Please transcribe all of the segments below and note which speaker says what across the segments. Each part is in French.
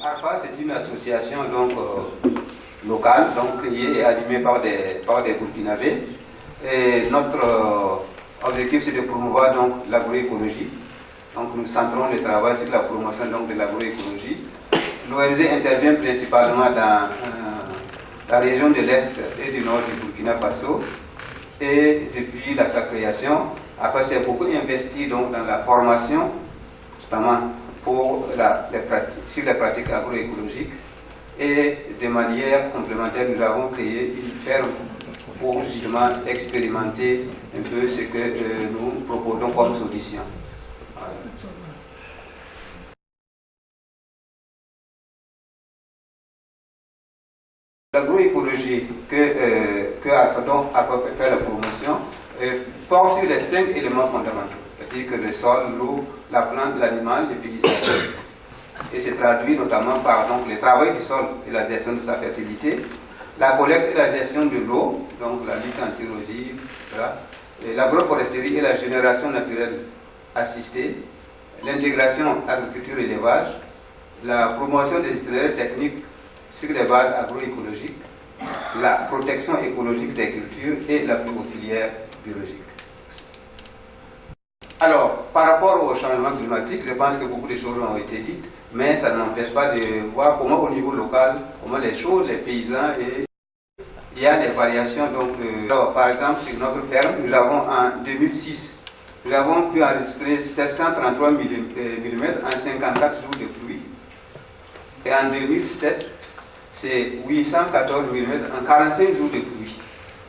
Speaker 1: ARFA, c'est une association donc, locale, donc, créée et animée par des Burkinabés. Et notre objectif, c'est de promouvoir donc l'agroécologie. Donc nous centrons le travail sur la promotion donc, de l'agroécologie. L'ONG intervient principalement dans la région de l'Est et du Nord du Burkina Faso. Et depuis sa création, ARFA s'est beaucoup investi donc, dans la formation, notamment pour sur les pratiques agroécologiques, et de manière complémentaire, nous avons créé une ferme pour justement expérimenter un peu ce que nous proposons comme solution. Voilà. L'agroécologie que ARFA fait la promotion porte sur les 5 éléments fondamentaux. C'est-à-dire que le sol, l'eau, la plante, l'animal, le paysage. Et c'est traduit notamment par donc, le travail du sol et la gestion de sa fertilité, la collecte et la gestion de l'eau, donc la lutte anti-érosive, l'agroforesterie et la génération naturelle assistée, l'intégration agriculture-élevage, la promotion des itinéraires techniques sur les bases agroécologiques, la protection écologique des cultures et l'appui aux filières biologiques. Alors, par rapport au changement climatique, je pense que beaucoup de choses ont été dites, mais ça ne m'empêche pas de voir comment au niveau local, comment les choses, les paysans, et il y a des variations. Donc, alors, par exemple, sur notre ferme, nous avons en 2006, nous avons pu enregistrer 733 mm en 54 jours de pluie. Et en 2007, c'est 814 mm en 45 jours de pluie,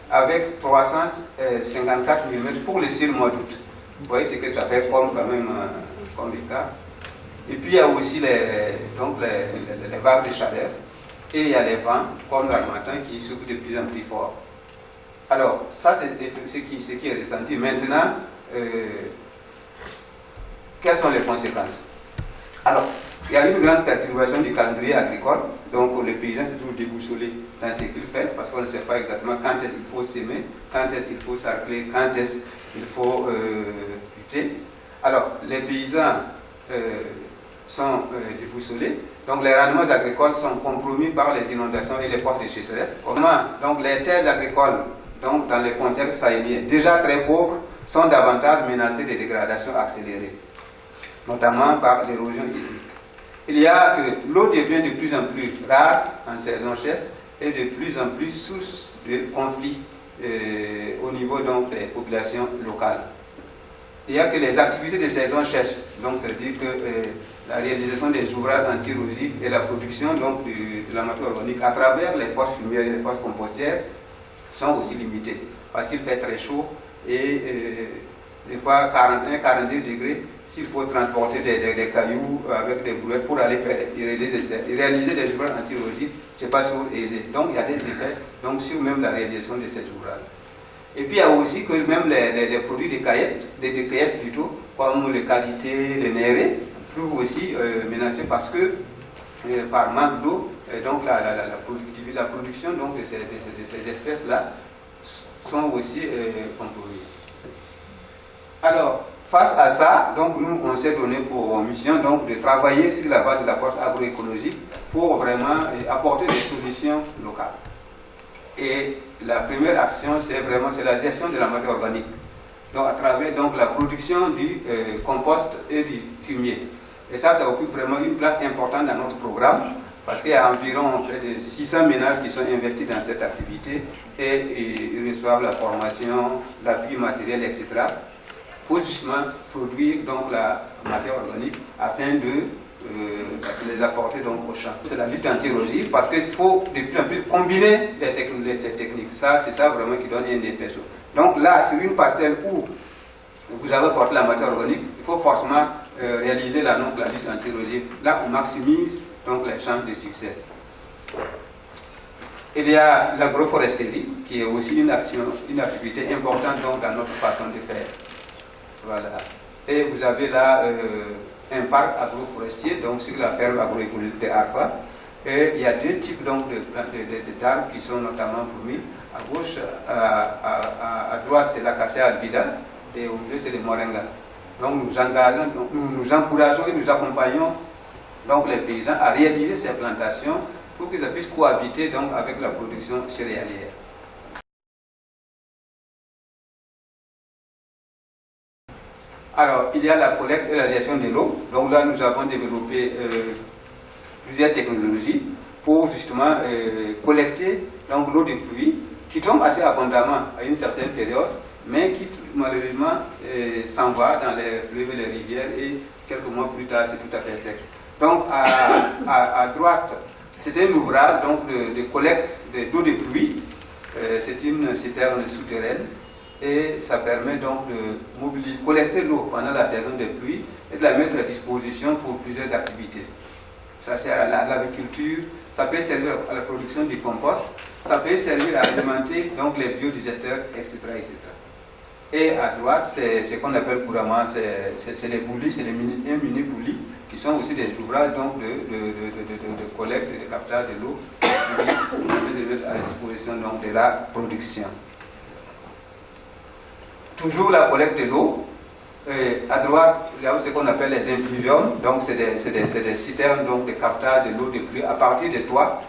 Speaker 1: avec 354 mm pour le seul mois d'août. Vous voyez ce que ça fait comme quand même comme écart. Et puis il y a aussi les vagues de chaleur. Et il y a les vents, comme l'harmattan, qui soufflent de plus en plus fort. Alors, ça c'est ce qui est ressenti. Maintenant, quelles sont les conséquences? Alors, il y a une grande perturbation du calendrier agricole. Donc le paysan est toujours déboussolé dans ce qu'il fait, parce qu'on ne sait pas exactement quand est-ce qu'il faut s'aimer, quand est-ce qu'il faut sarcler, quand est-ce qu'il faut lutter. Alors, les paysans sont déboussolés, donc les rendements agricoles sont compromis par les inondations et les fortes de sécheresse. Comment donc les terres agricoles, donc dans le contexte sahélien, déjà très pauvres, sont davantage menacées de dégradation accélérée, notamment par l'érosion hydrique. Il y a que l'eau devient de plus en plus rare en saison sèche et de plus en plus source de conflits au niveau donc, des populations locales. Il y a que les activités de saison sèche, donc c'est-à-dire que la réalisation des ouvrages anti-érosifs et la production donc, de la matière organique à travers les fosses fumières et les fosses compostières sont aussi limitées parce qu'il fait très chaud et des fois 41-42 degrés. S'il faut transporter des cailloux avec des brouettes pour aller réaliser des ouvrages anti-érosifs, ce n'est pas sûr aisé. Donc il y a des effets donc, sur même la réalisation de ces ouvrages. Et puis il y a aussi que même les produits de cueillette plutôt, comme les qualités, les nérés, trouvent aussi menacés parce que par manque d'eau, donc la production donc, de ces espèces-là sont aussi compromises. Alors, face à ça, donc nous, on s'est donné pour mission donc, de travailler sur la base de l'approche agroécologique pour vraiment apporter des solutions locales. Et la première action, c'est vraiment la gestion de la matière organique. Donc à travers donc, la production du compost et du fumier. Et ça occupe vraiment une place importante dans notre programme, parce qu'il y a environ près de 600 ménages qui sont investis dans cette activité et ils reçoivent la formation, l'appui matériel, etc. pour justement produire donc, la matière organique afin de les apporter donc, au champ. C'est la lutte anti-érosive parce qu'il faut de plus en plus combiner les techniques. Ça, c'est ça vraiment qui donne un effet. Donc là, sur une parcelle où vous avez porté la matière organique, il faut forcément réaliser la lutte anti-érosive. Là, on maximise donc, les chances de succès. Il y a l'agroforesterie, qui est aussi une activité importante donc, dans notre façon de faire. Voilà. Et vous avez là un parc agroforestier, donc sur la ferme agroécologique de Arfa. Et il y a deux types d'arbres qui sont notamment promis. À gauche, à droite, c'est l'acacia albida et au milieu, c'est le moringa. Donc nous encourageons et nous accompagnons donc, les paysans à réaliser ces plantations pour qu'ils puissent cohabiter donc, avec la production céréalière. Alors, il y a la collecte et la gestion de l'eau. Donc là, nous avons développé plusieurs technologies pour justement collecter l'eau de pluie qui tombe assez abondamment à une certaine période, mais qui malheureusement s'en va dans les fleuves et les rivières et quelques mois plus tard, c'est tout à fait sec. Donc à droite, c'est un ouvrage donc, de collecte d'eau de pluie. C'est une citerne souterraine. Et ça permet donc de collecter l'eau pendant la saison de pluie et de la mettre à disposition pour plusieurs activités. Ça sert à l'agriculture, ça peut servir à la production du compost, ça peut servir à alimenter donc, les biodigesteurs, etc., etc. Et à droite, c'est ce qu'on appelle couramment, c'est les boulis, c'est un mini boulis, qui sont aussi des ouvrages donc, de collecte et de captage de l'eau, qui de mettre à disposition donc, de la production. Toujours la collecte de l'eau. À droite, il y a ce qu'on appelle les impluviums, donc c'est des citernes donc, de captage de l'eau de pluie à partir de toits.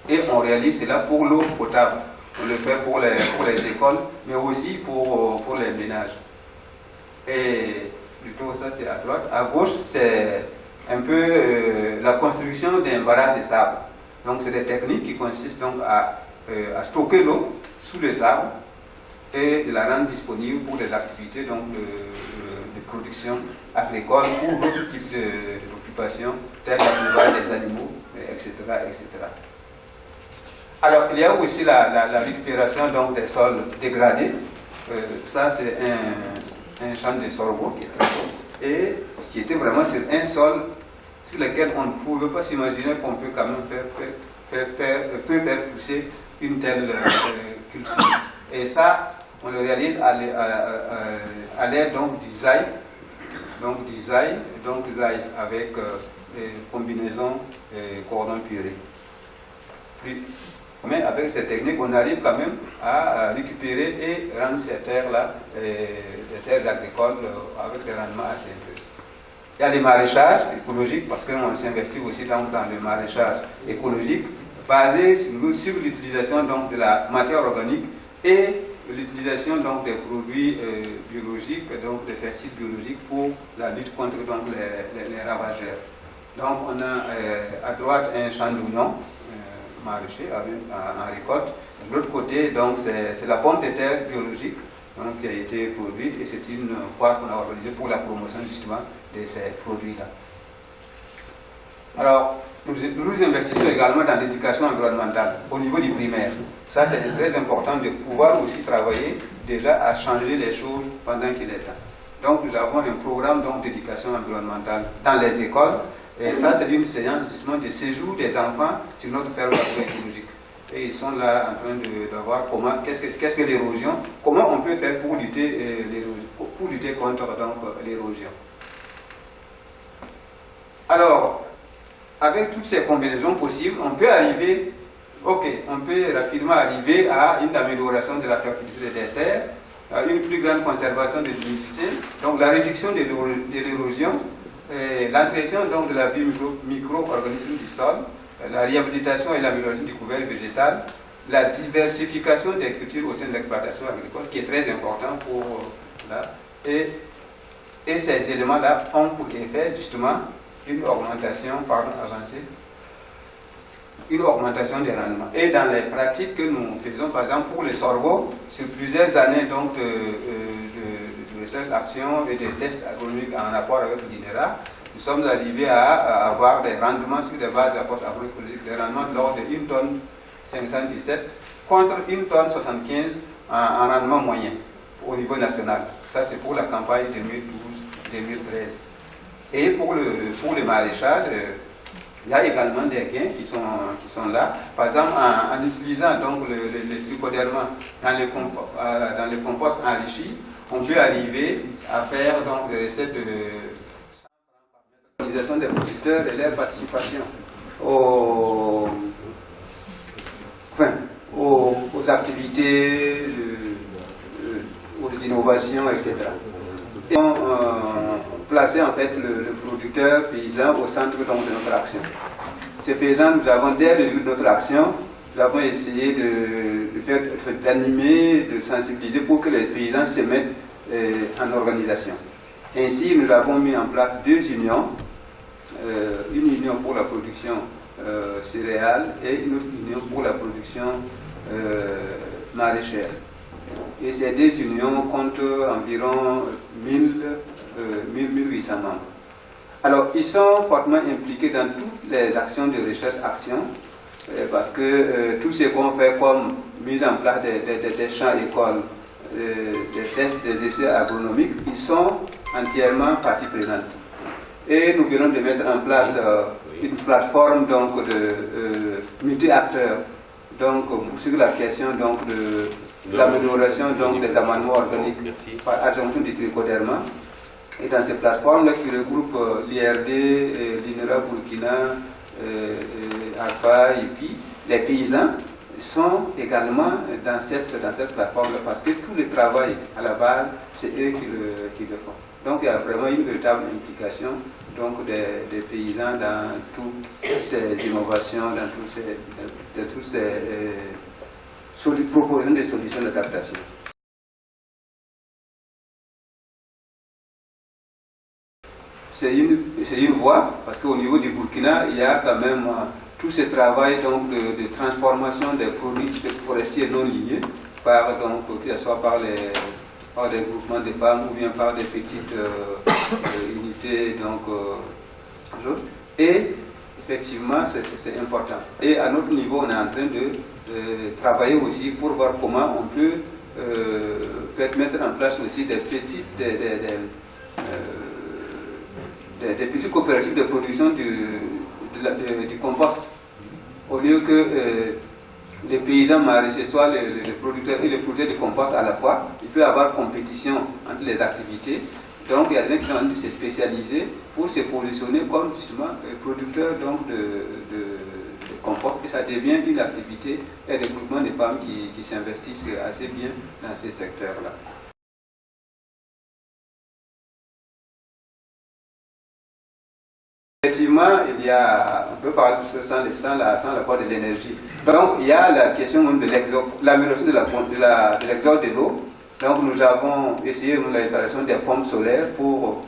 Speaker 1: Et on réalise cela pour l'eau potable. On le fait pour les écoles, mais aussi pour les ménages. Et plutôt ça c'est à droite. À gauche, c'est un peu la construction d'un barrage de sable. Donc c'est des techniques qui consistent donc à stocker l'eau sous le sable et de la rendre disponible pour des activités donc, de production agricole ou d'autres types d'occupations, telles l'élevage des animaux, etc., etc. Alors, il y a aussi la récupération donc, des sols dégradés. Ça, c'est un champ de sorgho qui est très beau et qui était vraiment sur un sol sur lequel on ne pouvait pas s'imaginer qu'on peut quand même faire pousser une telle culture. Et ça, on le réalise à l'aide donc du zaï, avec combinaison cordon puré. Mais avec ces techniques, on arrive quand même à récupérer et rendre ces terres-là, des terres agricoles, avec des rendements assez intéressants. Il y a les maraîchages écologiques, parce qu'on s'investit aussi dans le maraîchage écologique, basé sur l'utilisation donc, de la matière organique et l'utilisation donc, des produits biologiques, donc des pesticides biologiques pour la lutte contre donc, les ravageurs. Donc on a à droite un champ d'oignons maraîcher en récolte. De l'autre côté, donc c'est la pomme de terre biologique donc, qui a été produite et c'est une foire qu'on a organisée pour la promotion justement de ces produits-là. Alors, nous investissons également dans l'éducation environnementale au niveau du primaire. Ça, c'est très important de pouvoir aussi travailler déjà à changer les choses pendant qu'il est temps. Donc, nous avons un programme d'éducation environnementale dans les écoles. Et ça, c'est une séance justement de séjour des enfants sur notre ferme agroécologique. Et ils sont là en train de voir comment, qu'est-ce que l'érosion, comment on peut faire pour lutter contre l'érosion. Alors, avec toutes ces combinaisons possibles, on peut rapidement arriver à une amélioration de la fertilité des terres, une plus grande conservation de l'humidité, donc la réduction de l'érosion, l'entretien donc de la vie micro-organisme du sol, la réhabilitation et l'amélioration du couvert végétal, la diversification des cultures au sein de l'exploitation agricole, qui est très important pour là, et ces éléments-là ont pour effet justement une augmentation, une augmentation des rendements. Et dans les pratiques que nous faisons, par exemple pour le sorgho, sur plusieurs années donc, de recherche d'action et de tests agronomiques en rapport avec l'INERA, nous sommes arrivés à avoir des rendements sur des bases d'approche agroécologique, des rendements de l'ordre de 1 tonne 517 contre 1 tonne 75 en rendement moyen au niveau national. Ça c'est pour la campagne 2012-2013. Et pour le maraîchage, il y a également des gains qui sont là. Par exemple, en utilisant donc le trichoderma dans les composts enrichis, on peut arriver à faire donc des recettes de l'organisation des producteurs et leur participation aux activités, aux innovations, etc. Et on placer en fait le producteur paysan au centre donc, de notre action. Ce faisant, nous avons dès le début de notre action, nous avons essayé d'animer, de sensibiliser pour que les paysans se mettent en organisation. Ainsi, nous avons mis en place 2 unions, une union pour la production céréale et une autre union pour la production maraîchère. Et ces 2 unions comptent environ 1800 membres. Alors, ils sont fortement impliqués dans toutes les actions de recherche-action, parce que tout ce qu'on fait comme mise en place des champs écoles, des tests, des essais agronomiques, ils sont entièrement partie prenante. Et nous venons de mettre en place une plateforme donc, de multi-acteurs donc, sur la question donc, de l'amélioration des amendements organiques par adjonction du trichoderma. Et dans ces plateformes-là qui regroupent l'IRD, l'INERA Burkina, ALPHA, et puis les paysans sont également dans cette plateforme-là parce que tout le travail à la base, c'est eux qui le font. Donc il y a vraiment une véritable implication donc, des paysans dans toutes ces innovations, dans toutes ces propositions de solutions d'adaptation. C'est une voie, parce qu'au niveau du Burkina, il y a quand même tout ce travail donc, de transformation des produits forestiers non lignés, que ce soit par des groupements de femmes ou bien par des petites unités. Et effectivement, c'est important. Et à notre niveau, on est en train de travailler aussi pour voir comment on peut mettre en place aussi des petites coopératives de production du compost. Au lieu que les paysans maraîchers soient les producteurs et les producteurs de compost à la fois, il peut y avoir compétition entre les activités. Donc il y a des gens qui ont envie de se spécialiser pour se positionner comme justement producteurs donc, de compost. Et ça devient une activité et des groupements de femmes qui s'investissent assez bien dans ces secteurs-là. Effectivement, il y a, on peut parler de ça sans l'apport de l'énergie. Donc, il y a la question de l'amélioration de l'exode de l'eau. Donc, nous avons essayé l'installation des pompes solaires pour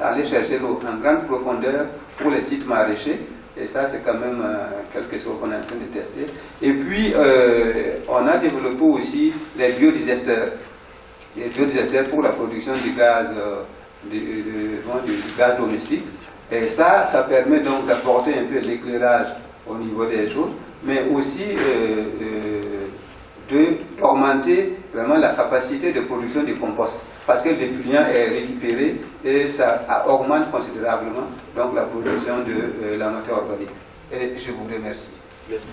Speaker 1: aller chercher l'eau en grande profondeur pour les sites maraîchers. Et ça, c'est quand même quelque chose qu'on est en train de tester. Et puis, on a développé aussi les biodigesteurs. Les biodigesteurs pour la production du gaz, du gaz domestique. Et ça permet donc d'apporter un peu l'éclairage au niveau des choses, mais aussi d'augmenter vraiment la capacité de production du compost, parce que l'effluent est récupéré et ça augmente considérablement donc la production de la matière organique. Et je vous remercie.
Speaker 2: Merci.